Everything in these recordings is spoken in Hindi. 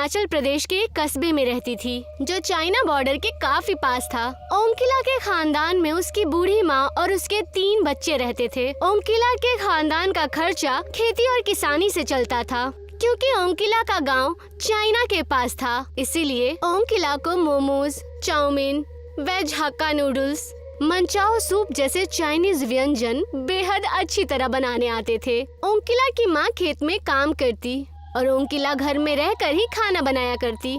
हिमाचल प्रदेश के एक कस्बे में रहती थी जो चाइना बॉर्डर के काफी पास था। ओंकिला के खानदान में उसकी बूढ़ी माँ और उसके 3 बच्चे रहते थे। ओंकिला के खानदान का खर्चा खेती और किसानी से चलता था। क्योंकि ओंकिला का गांव चाइना के पास था, इसीलिए ओंकिला को momos, chow mein, veg hakka noodles, manchow soup जैसे चाइनीज व्यंजन बेहद अच्छी तरह बनाने आते थे। ओंकिला की माँ खेत में काम करती और ओंकिला घर में रहकर ही खाना बनाया करती।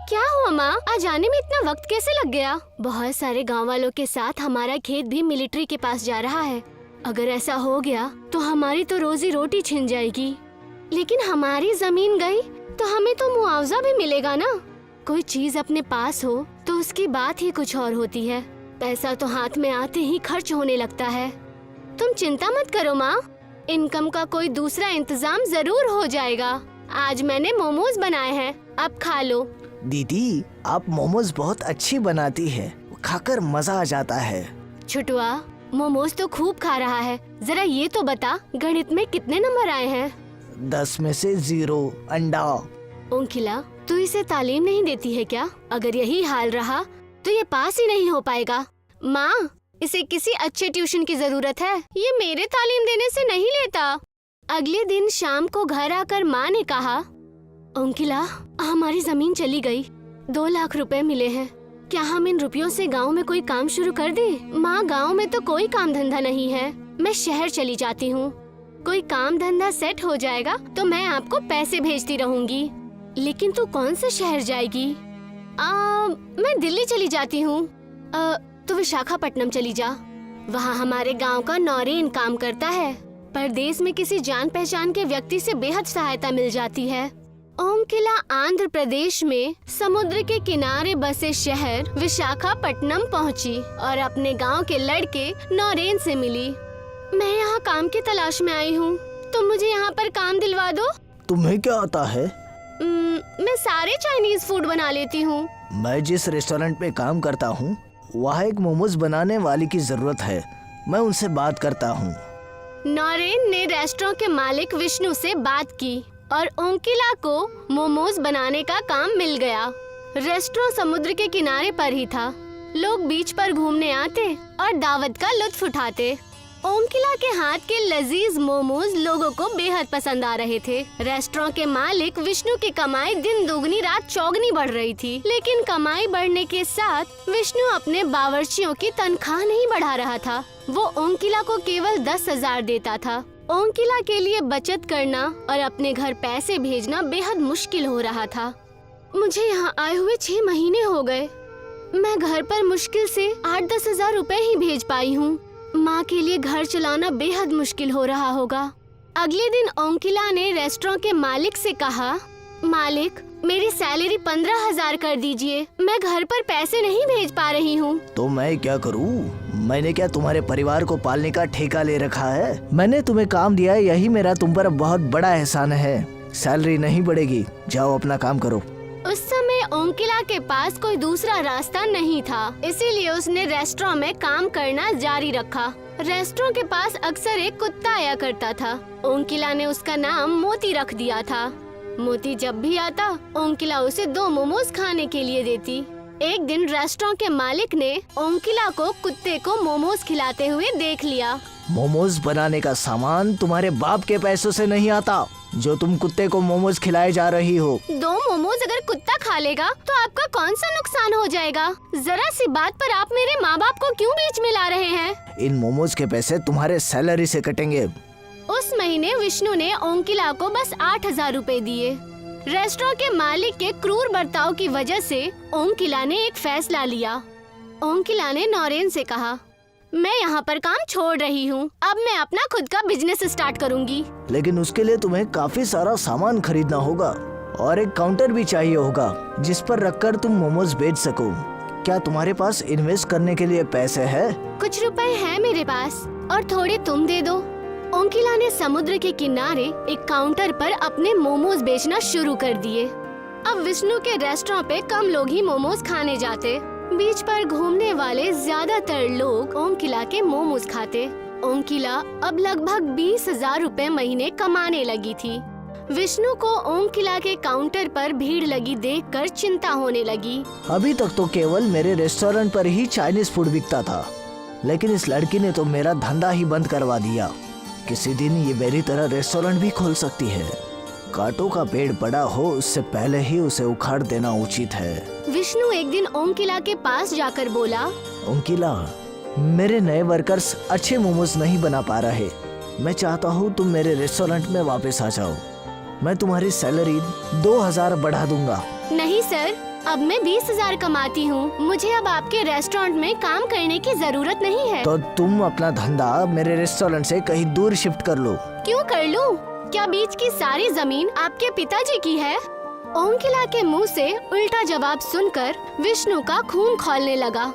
क्या हुआ माँ, आज आने में इतना वक्त कैसे लग गया? बहुत सारे गांव वालों के साथ हमारा खेत भी मिलिट्री के पास जा रहा है। अगर ऐसा हो गया तो हमारी तो रोजी रोटी छिन जाएगी। लेकिन हमारी जमीन गई तो हमें तो मुआवजा भी मिलेगा ना। कोई चीज अपने पास हो तो उसकी बात ही कुछ और होती है। पैसा तो हाथ में आते ही खर्च होने लगता है। तुम चिंता मत करो माँ, इनकम का कोई दूसरा इंतजाम जरूर हो जाएगा। आज मैंने मोमोज बनाए हैं, अब खा लो। दीदी, आप मोमोज बहुत अच्छी बनाती है, खाकर मजा आ जाता है। छुटुआ, मोमोज तो खूब खा रहा है। जरा ये तो बता, गणित में कितने नंबर आए हैं? 10 में से 0 अंडा। ओंकिला, तू इसे तालीम नहीं देती है क्या? अगर यही हाल रहा तो ये पास ही नहीं हो पाएगा। माँ, इसे किसी अच्छे ट्यूशन की जरूरत है, ये मेरे तालीम देने से नहीं लेता। अगले दिन शाम को घर आकर माँ ने कहा, ओंकिला, हमारी जमीन चली गई, 2 लाख रुपए मिले हैं। क्या हम इन रुपयों से गांव में कोई काम शुरू कर दें? माँ, गांव में तो कोई काम धंधा नहीं है, मैं शहर चली जाती हूँ। कोई काम धंधा सेट हो जाएगा तो मैं आपको पैसे भेजती रहूंगी। लेकिन तू कौन से शहर जाएगी? मैं दिल्ली चली जाती हूँ। तू विशाखापट्टनम चली जा, वहाँ हमारे गांव का नौरेन काम करता है। परदेश में किसी जान पहचान के व्यक्ति से बेहद सहायता मिल जाती है। ओंकिला आंध्र प्रदेश में समुद्र के किनारे बसे शहर विशाखापट्टनम पहुँची और अपने गांव के लड़के नौरेन से मिली। मैं यहाँ काम की तलाश में आई हूँ, तुम मुझे यहाँ पर काम दिलवा दो। तुम्हें क्या आता है? मैं सारे चाइनीज फूड बना लेती हूँ। मैं जिस रेस्टोरेंट में काम करता हूँ वहाँ एक मोमोज बनाने वाली की जरूरत है, मैं उनसे बात करता हूँ। नौरेन ने रेस्टोरेंट के मालिक विष्णु से बात की और ओंकिला को मोमोज बनाने का काम मिल गया। रेस्टोरेंट समुद्र के किनारे पर ही था। लोग बीच पर घूमने आते और दावत का लुत्फ उठाते। ओंकिला के हाथ के लजीज मोमोज लोगों को बेहद पसंद आ रहे थे। रेस्टोरेंट के मालिक विष्णु की कमाई दिन दोगुनी रात चौगुनी बढ़ रही थी। लेकिन कमाई बढ़ने के साथ विष्णु अपने बावर्चियों की तनख्वाह नहीं बढ़ा रहा था। वो ओंकिला को केवल 10,000 देता था। ओंकिला के लिए बचत करना और अपने घर पैसे भेजना बेहद मुश्किल हो रहा था। मुझे यहाँ आए हुए 6 महीने हो गए। मैं घर पर मुश्किल से 8-10 हजार रुपए ही भेज पाई हूँ। माँ के लिए घर चलाना बेहद मुश्किल हो रहा होगा। अगले दिन ओंकिला ने रेस्टोरेंट के मालिक से कहा, मालिक, मेरी सैलरी 15,000 कर दीजिए, मैं घर पर पैसे नहीं भेज पा रही हूँ। तो मैं क्या करूँ? मैंने क्या तुम्हारे परिवार को पालने का ठेका ले रखा है? मैंने तुम्हें काम दिया है, यही मेरा तुम पर बहुत बड़ा एहसान है। सैलरी नहीं बढ़ेगी, जाओ अपना काम करो। उस समय ओंकिला के पास कोई दूसरा रास्ता नहीं था, इसीलिए उसने रेस्टोरेंट में काम करना जारी रखा। रेस्टोरेंट के पास अक्सर एक कुत्ता आया करता था। ओंकिला ने उसका नाम मोती रख दिया था। मोती जब भी आता, ओंकिला उसे 2 मोमोज खाने के लिए देती। एक दिन रेस्टोरेंट के मालिक ने ओंकिला को कुत्ते को मोमोज खिलाते हुए देख लिया। मोमोज बनाने का सामान तुम्हारे बाप के पैसों से नहीं आता, जो तुम कुत्ते को मोमोज खिलाए जा रही हो। 2 मोमोज अगर कुत्ता खा लेगा तो आपका कौन सा नुकसान हो जाएगा? जरा सी बात पर आप मेरे माँ बाप को क्यों बीच में ला रहे हैं? इन मोमोज के पैसे तुम्हारे सैलरी से कटेंगे। उस महीने विष्णु ने ओंकिला को बस 8,000 रुपए दिए। रेस्टोरेंट के मालिक के क्रूर बर्ताव की वजह से ओंकिला ने एक फैसला लिया। ओंकिला ने नौरेन से कहा, मैं यहाँ पर काम छोड़ रही हूँ, अब मैं अपना खुद का बिजनेस स्टार्ट करूँगी। लेकिन उसके लिए तुम्हें काफी सारा सामान खरीदना होगा और एक काउंटर भी चाहिए होगा जिस पर रखकर तुम मोमोज बेच सको। क्या तुम्हारे पास इन्वेस्ट करने के लिए पैसे है? कुछ रुपए है मेरे पास और थोड़े तुम दे दो। ओंकिला ने समुद्र के किनारे एक काउंटर पर अपने मोमोज बेचना शुरू कर दिए। अब विष्णु के रेस्टोरेंट पे कम लोग ही मोमोज खाने जाते। बीच पर घूमने वाले ज्यादातर लोग ओंकिला के मोमोज खाते। ओंकिला अब लगभग 20,000 रुपए महीने कमाने लगी थी। विष्णु को ओम किला के काउंटर पर भीड़ लगी देखकर चिंता होने लगी। अभी तक तो केवल मेरे रेस्टोरेंट पर ही चाइनीज फूड बिकता था, लेकिन इस लड़की ने तो मेरा धंधा ही बंद करवा दिया। किसी दिन ये मेरी तरह रेस्टोरेंट भी खोल सकती है। कांटों का पेड़ बड़ा हो उससे पहले ही उसे उखाड़ देना उचित है। विष्णु एक दिन ओम किला के पास जाकर बोला, ओम किला, मेरे नए वर्कर्स अच्छे मोमोज नहीं बना पा रहे। मैं चाहता हूँ तुम मेरे रेस्टोरेंट में वापस आ जाओ। मैं तुम्हारी सैलरी 2000 बढ़ा दूंगा। नहीं सर, अब मैं 20,000 कमाती हूँ। मुझे अब आपके रेस्टोरेंट में काम करने की जरूरत नहीं है। तो तुम अपना धंधा मेरे रेस्टोरेंट से कहीं दूर शिफ्ट कर लो। क्यों कर लूँ? क्या बीच की सारी जमीन आपके पिताजी की है? ओम किला के मुंह से उल्टा जवाब सुनकर विष्णु का खून खौलने लगा।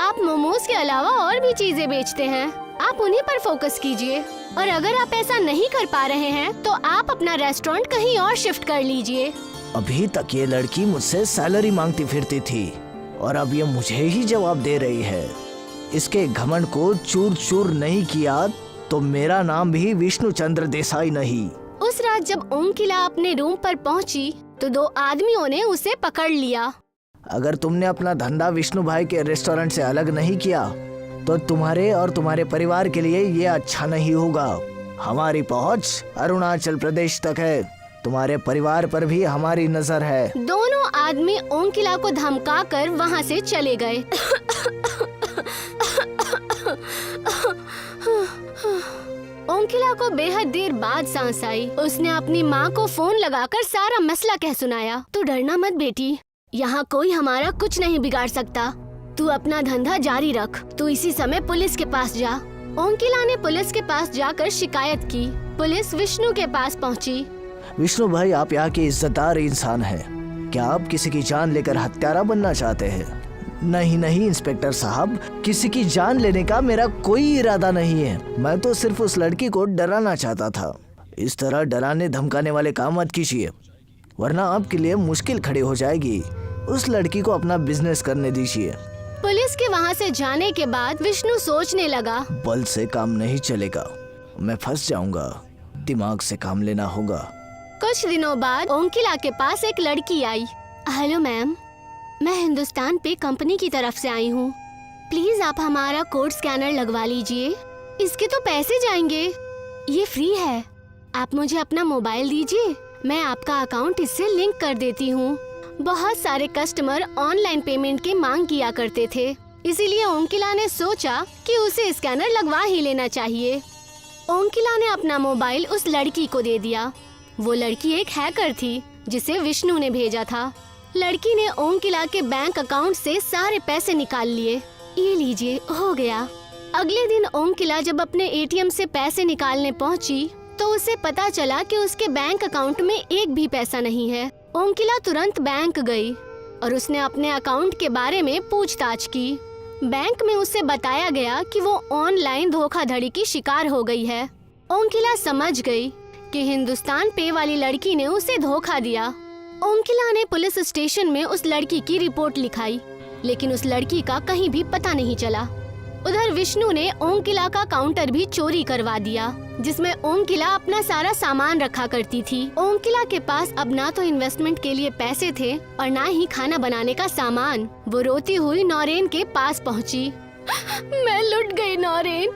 आप मोमोज के अलावा और भी चीजें बेचते हैं, आप उन्हीं पर फोकस कीजिए। और अगर आप ऐसा नहीं कर पा रहे हैं तो आप अपना रेस्टोरेंट कहीं और शिफ्ट कर लीजिए। अभी तक ये लड़की मुझसे सैलरी मांगती फिरती थी और अब ये मुझे ही जवाब दे रही है। इसके घमंड को चूर चूर नहीं किया तो मेरा नाम भी विष्णु चंद्र देसाई नहीं। उस रात जब ओम किला अपने रूम पर पहुंची तो 2 आदमियों ने उसे पकड़ लिया। अगर तुमने अपना धंधा विष्णु भाई के रेस्टोरेंट से अलग नहीं किया तो तुम्हारे और तुम्हारे परिवार के लिए ये अच्छा नहीं होगा। हमारी पहुंच अरुणाचल प्रदेश तक है, तुम्हारे परिवार पर भी हमारी नजर है। दोनों आदमी ओम किला को धमकाकर वहां से चले गए। ओम किला को बेहद देर बाद सांस आई। उसने अपनी माँ को फोन लगाकर सारा मसला कह सुनाया। तू डरना मत बेटी, यहाँ कोई हमारा कुछ नहीं बिगाड़ सकता। तू अपना धंधा जारी रख। तू इसी समय पुलिस के पास जा। ओम किला ने पुलिस के पास जाकर शिकायत की। पुलिस विष्णु के पास पहुँची। विष्णु भाई, आप यहाँ के इज्जतदार इंसान हैं। क्या आप किसी की जान लेकर हत्यारा बनना चाहते हैं? नहीं नहीं इंस्पेक्टर साहब, किसी की जान लेने का मेरा कोई इरादा नहीं है। मैं तो सिर्फ उस लड़की को डराना चाहता था। इस तरह डराने धमकाने वाले काम मत कीजिए, वरना आपके लिए मुश्किल खड़ी हो जाएगी। उस लड़की को अपना बिजनेस करने दीजिए। पुलिस के वहाँ से जाने के बाद विष्णु सोचने लगा, बल से काम नहीं चलेगा, मैं फंस जाऊंगा। दिमाग से काम लेना होगा। कुछ दिनों बाद ओम किला के पास एक लड़की आई। हेलो मैम, मैं हिंदुस्तान पे कंपनी की तरफ से आई हूँ। प्लीज आप हमारा कोड स्कैनर लगवा लीजिए। इसके तो पैसे जाएंगे, ये फ्री है। आप मुझे अपना मोबाइल दीजिए, मैं आपका अकाउंट इससे लिंक कर देती हूँ। बहुत सारे कस्टमर ऑनलाइन पेमेंट की मांग किया करते थे, इसीलिए ओम किला ने सोचा कि उसे स्कैनर लगवा ही लेना चाहिए। ओम किला ने अपना मोबाइल उस लड़की को दे दिया। वो लड़की एक हैकर थी जिसे विष्णु ने भेजा था। लड़की ने ओम किला के बैंक अकाउंट से सारे पैसे निकाल लिए। ये लीजिए, हो गया। अगले दिन ओम किला जब अपने एटीएम से पैसे निकालने पहुंची तो उसे पता चला कि उसके बैंक अकाउंट में एक भी पैसा नहीं है। ओम किला तुरंत बैंक गई और उसने अपने अकाउंट के बारे में पूछताछ की। बैंक में उसे बताया गया कि वो ऑनलाइन धोखाधड़ी की शिकार हो गई है। ओम किला समझ गई कि हिंदुस्तान पे वाली लड़की ने उसे धोखा दिया। ओम किला ने पुलिस स्टेशन में उस लड़की की रिपोर्ट लिखाई, लेकिन उस लड़की का कहीं भी पता नहीं चला। उधर विष्णु ने ओम किला का काउंटर भी चोरी करवा दिया, जिसमें ओम किला अपना सारा सामान रखा करती थी। ओम किला के पास अब ना तो इन्वेस्टमेंट के लिए पैसे थे और ना ही खाना बनाने का सामान। वो रोती हुई नौरेन के पास पहुंची। मैं लुट गई नौरेन।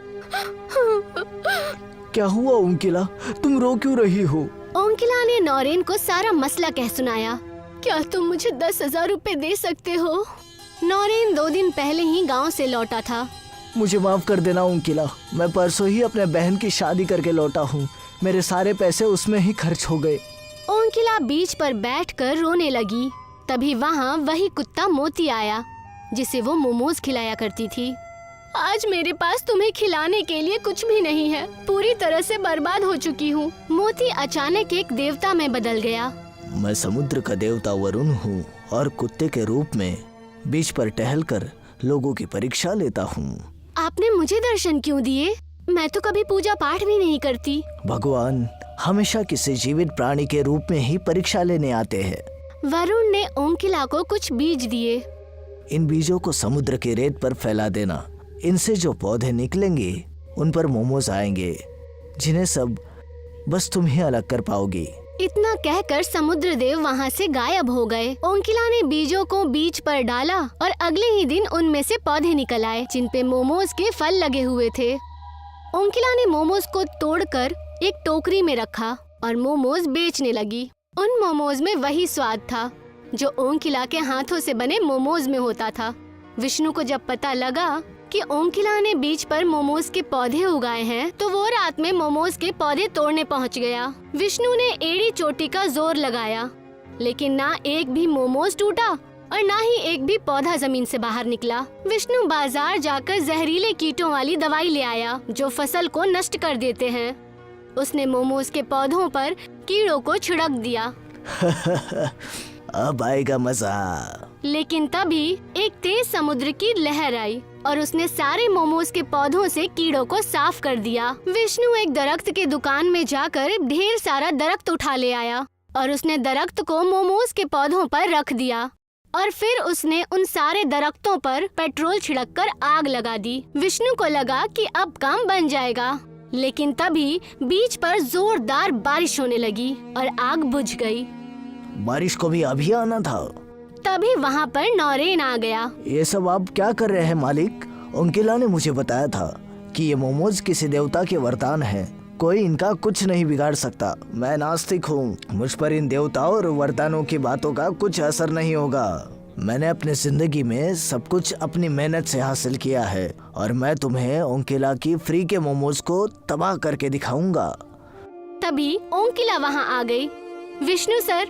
क्या हुआ ओम किला, तुम रो क्यों रही हो? ओम किला ने नौरेन को सारा मसला कह सुनाया। क्या तुम मुझे 10,000 रुपए दे सकते हो? नौरेन 2 दिन पहले ही गांव से लौटा था। मुझे माफ कर देना ओम किला, मैं परसों ही अपने बहन की शादी करके लौटा हूँ। मेरे सारे पैसे उसमें ही खर्च हो गए। ओम किला बीच पर बैठकर रोने लगी। तभी वहाँ वही कुत्ता मोती आया, जिसे वो मोमोज खिलाया करती थी। आज मेरे पास तुम्हें खिलाने के लिए कुछ भी नहीं है, पूरी तरह से बर्बाद हो चुकी हूँ। मोती अचानक एक देवता में बदल गया। मैं समुद्र का देवता वरुण हूँ और कुत्ते के रूप में बीच पर टहलकर लोगों की परीक्षा लेता हूँ। आपने मुझे दर्शन क्यों दिए? मैं तो कभी पूजा पाठ भी नहीं करती। भगवान हमेशा किसी जीवित प्राणी के रूप में ही परीक्षा लेने आते हैं। वरुण ने ओम किला को कुछ बीज दिए। इन बीजों को समुद्र के रेत पर फैला देना। इनसे जो पौधे निकलेंगे उन पर मोमोज आएंगे, जिन्हें सब बस तुम ही अलग कर पाओगी। इतना कहकर समुद्र देव वहाँ से गायब हो गए। ओंकिला ने बीजों को बीज पर डाला और अगले ही दिन उनमें से पौधे निकल आए जिन पे मोमोज के फल लगे हुए थे। ओंकिला ने मोमोज को तोड़कर एक टोकरी में रखा और मोमोज बेचने लगी। उन मोमोज में वही स्वाद था जो ओंकिला के हाथों से बने मोमोज में होता था। विष्णु को जब पता लगा कि ओंकिला ने बीज पर मोमोज के पौधे उगाए हैं, तो वो रात में मोमोज के पौधे तोड़ने पहुंच गया। विष्णु ने एड़ी चोटी का जोर लगाया, लेकिन ना एक भी मोमोज टूटा और ना ही एक भी पौधा जमीन से बाहर निकला। विष्णु बाजार जाकर जहरीले कीटों वाली दवाई ले आया जो फसल को नष्ट कर देते हैं। उसने मोमोज के पौधों पर कीड़ों को छिड़क दिया। अब आएगा मजा। लेकिन तभी एक तेज समुद्र की लहर आई और उसने सारे मोमोज के पौधों से कीड़ों को साफ कर दिया। विष्णु एक दरख्त के दुकान में जाकर ढेर सारा दरख्त उठा ले आया और उसने दरख्त को मोमोज के पौधों पर रख दिया और फिर उसने उन सारे दरख्तों पर पेट्रोल छिड़ककर आग लगा दी। विष्णु को लगा कि अब काम बन जाएगा, लेकिन तभी बीच पर जोरदार बारिश होने लगी और आग बुझ गई। बारिश को भी अभी आना था। तभी वहाँ पर नौरेन आ गया। ये सब आप क्या कर रहे हैं मालिक? ओंकिला ने मुझे बताया था कि ये मोमोज किसी देवता के वरदान हैं। कोई इनका कुछ नहीं बिगाड़ सकता। मैं नास्तिक हूँ, मुझ पर इन देवताओं और वरदानों की बातों का कुछ असर नहीं होगा। मैंने अपनी जिंदगी में सब कुछ अपनी मेहनत से हासिल किया है और मैं तुम्हें ओंकिला की फ्री के मोमोज को तबाह करके दिखाऊंगा। तभी ओंकिला वहाँ आ गई। विष्णु सर,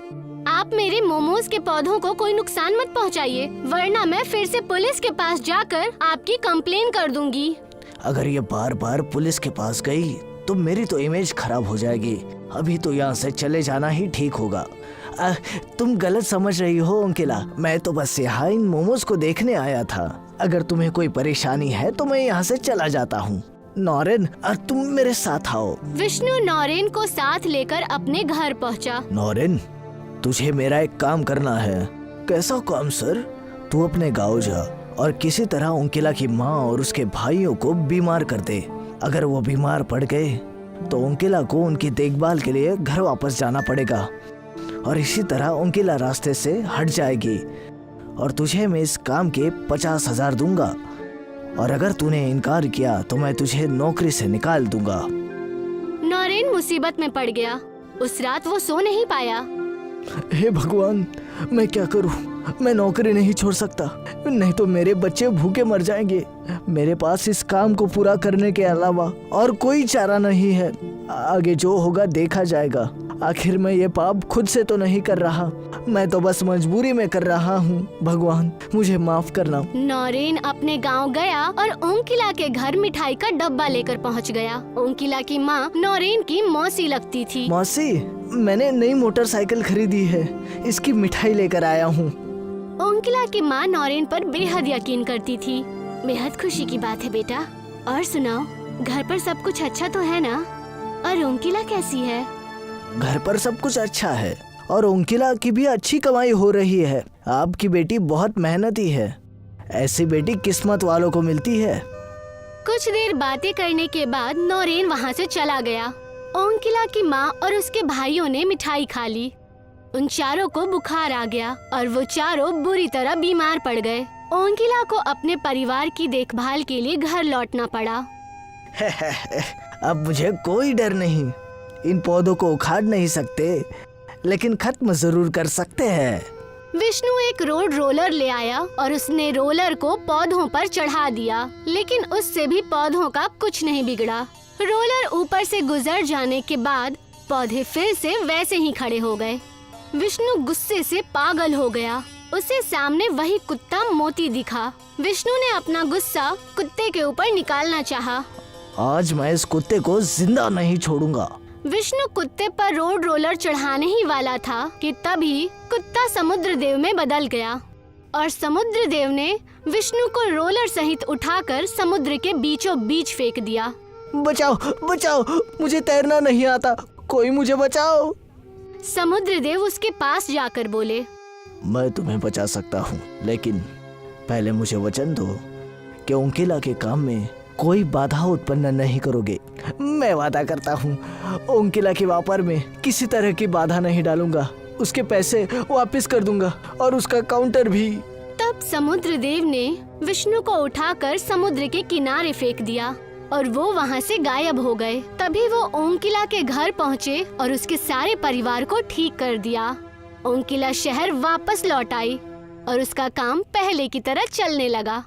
आप मेरे मोमोज के पौधों को कोई नुकसान मत पहुँचाइए, वरना मैं फिर से पुलिस के पास जाकर आपकी कंप्लेन कर दूंगी। अगर ये बार बार पुलिस के पास गई तो मेरी तो इमेज खराब हो जाएगी। अभी तो यहाँ से चले जाना ही ठीक होगा। तुम गलत समझ रही हो ओंकिला, मैं तो बस यहाँ इन मोमोज को देखने आया था। अगर तुम्हें कोई परेशानी है तो मैं यहाँ से चला जाता हूँ। नौरेन, तुम मेरे साथ आओ। विष्णु नौरेन को साथ लेकर अपने घर पहुँचा। नौरेन, तुझे मेरा एक काम करना है। कैसा काम सर? तू अपने गाँव जा और किसी तरह ओंकिला की माँ और उसके भाइयों को बीमार कर दे। अगर वो बीमार पड़ गए तो ओंकिला को उनकी देखभाल के लिए घर वापस जाना पड़ेगा और इसी तरह ओंकिला रास्ते से हट जाएगी और तुझे मैं इस काम के 50,000 दूंगा और अगर तूने इनकार किया तो मैं तुझे नौकरी से निकाल दूंगा। नौरेन मुसीबत में पड़ गया। उस रात वो सो नहीं पाया। हे भगवान, मैं क्या करूं? मैं नौकरी नहीं छोड़ सकता, नहीं तो मेरे बच्चे भूखे मर जाएंगे। मेरे पास इस काम को पूरा करने के अलावा और कोई चारा नहीं है। आगे जो होगा देखा जाएगा। आखिर मैं ये पाप खुद से तो नहीं कर रहा, मैं तो बस मजबूरी में कर रहा हूँ। भगवान, मुझे माफ करना। नौरेन अपने गांव गया और ओंकिला के घर मिठाई का डब्बा लेकर पहुँच गया। ओंकिला की माँ नौरेन की मौसी लगती थी। मौसी, मैंने नई मोटरसाइकिल खरीदी है, इसकी मिठाई लेकर आया हूँ। ओंकिला की माँ नौरेन पर बेहद यकीन करती थी। बेहद खुशी की बात है बेटा। और सुनाओ, घर पर सब कुछ अच्छा तो है ना? और ओंकिला कैसी है? घर पर सब कुछ अच्छा है और ओंकिला की भी अच्छी कमाई हो रही है। आपकी बेटी बहुत मेहनती है। ऐसी बेटी किस्मत वालों को मिलती है। कुछ देर बातें करने के बाद नौरेन वहाँ से चला गया। ओंकिला की माँ और उसके भाइयों ने मिठाई खा ली। उन चारों को बुखार आ गया और वो चारों बुरी तरह बीमार पड़ गए। ओंकिला को अपने परिवार की देखभाल के लिए घर लौटना पड़ा। अब मुझे कोई डर नहीं। इन पौधों को उखाड़ नहीं सकते, लेकिन खत्म जरूर कर सकते हैं। विष्णु एक रोड रोलर ले आया और उसने रोलर को पौधों पर चढ़ा दिया, लेकिन उससे भी पौधों का कुछ नहीं बिगड़ा। रोलर ऊपर से गुजर जाने के बाद पौधे फिर से वैसे ही खड़े हो गए। विष्णु गुस्से से पागल हो गया। उसे सामने वही कुत्ता मोती दिखा। विष्णु ने अपना गुस्सा कुत्ते के ऊपर निकालना चाहा। आज मैं इस कुत्ते को जिंदा नहीं छोड़ूंगा। विष्णु कुत्ते पर रोड रोलर चढ़ाने ही वाला था कि तभी कुत्ता समुद्र देव में बदल गया और समुद्र देव ने विष्णु को रोलर सहित उठाकर समुद्र के बीचों बीच फेंक दिया। बचाओ, बचाओ, मुझे तैरना नहीं आता, कोई मुझे बचाओ। समुद्र देव उसके पास जाकर बोले, मैं तुम्हें बचा सकता हूँ, लेकिन पहले मुझे वचन दो कि ओंकिला के काम में कोई बाधा उत्पन्न नहीं करोगे। मैं वादा करता हूँ ओंकिला के व्यापार में किसी तरह की बाधा नहीं डालूंगा। उसके पैसे वापस कर दूंगा और उसका काउंटर भी। तब समुद्र देव ने विष्णु को उठाकर समुद्र के किनारे फेंक दिया और वो वहाँ से गायब हो गए। तभी वो ओंकिला के घर पहुँचे और उसके सारे परिवार को ठीक कर दिया। ओंकिला शहर वापस लौट आई और उसका काम पहले की तरह चलने लगा।